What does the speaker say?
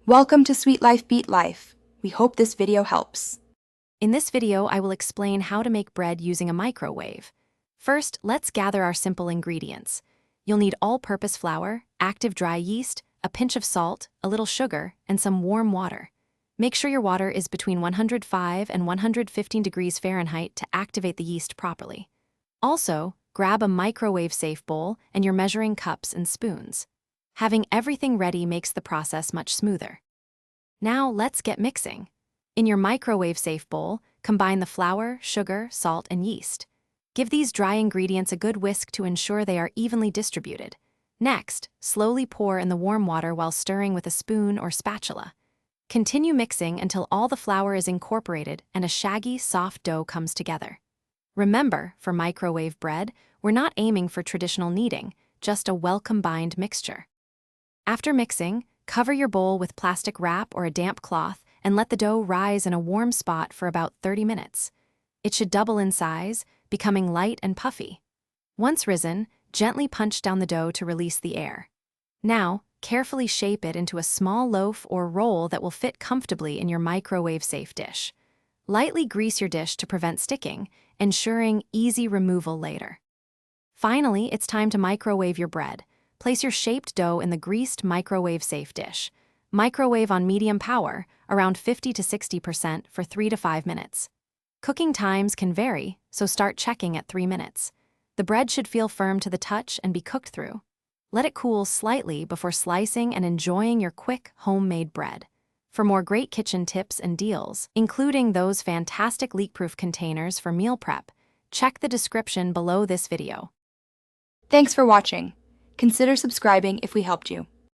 Welcome to Sweet Life Beat Life. We hope this video helps. In this video, I will explain how to make bread using a microwave. First, let's gather our simple ingredients. You'll need all-purpose flour, active dry yeast, a pinch of salt, a little sugar, and some warm water. Make sure your water is between 105 and 115 degrees Fahrenheit to activate the yeast properly. Also, grab a microwave-safe bowl and your measuring cups and spoons. Having everything ready makes the process much smoother. Now let's get mixing. In your microwave-safe bowl, combine the flour, sugar, salt, and yeast. Give these dry ingredients a good whisk to ensure they are evenly distributed. Next, slowly pour in the warm water while stirring with a spoon or spatula. Continue mixing until all the flour is incorporated and a shaggy, soft dough comes together. Remember, for microwave bread, we're not aiming for traditional kneading, just a well-combined mixture. After mixing, cover your bowl with plastic wrap or a damp cloth and let the dough rise in a warm spot for about 30 minutes. It should double in size, becoming light and puffy. Once risen, gently punch down the dough to release the air. Now, carefully shape it into a small loaf or roll that will fit comfortably in your microwave-safe dish. Lightly grease your dish to prevent sticking, ensuring easy removal later. Finally, it's time to microwave your bread. Place your shaped dough in the greased microwave-safe dish. Microwave on medium power, around 50 to 60% for 3 to 5 minutes. Cooking times can vary, so start checking at 3 minutes. The bread should feel firm to the touch and be cooked through. Let it cool slightly before slicing and enjoying your quick, homemade bread. For more great kitchen tips and deals, including those fantastic leak-proof containers for meal prep, check the description below this video. Thanks for watching. Consider subscribing if we helped you.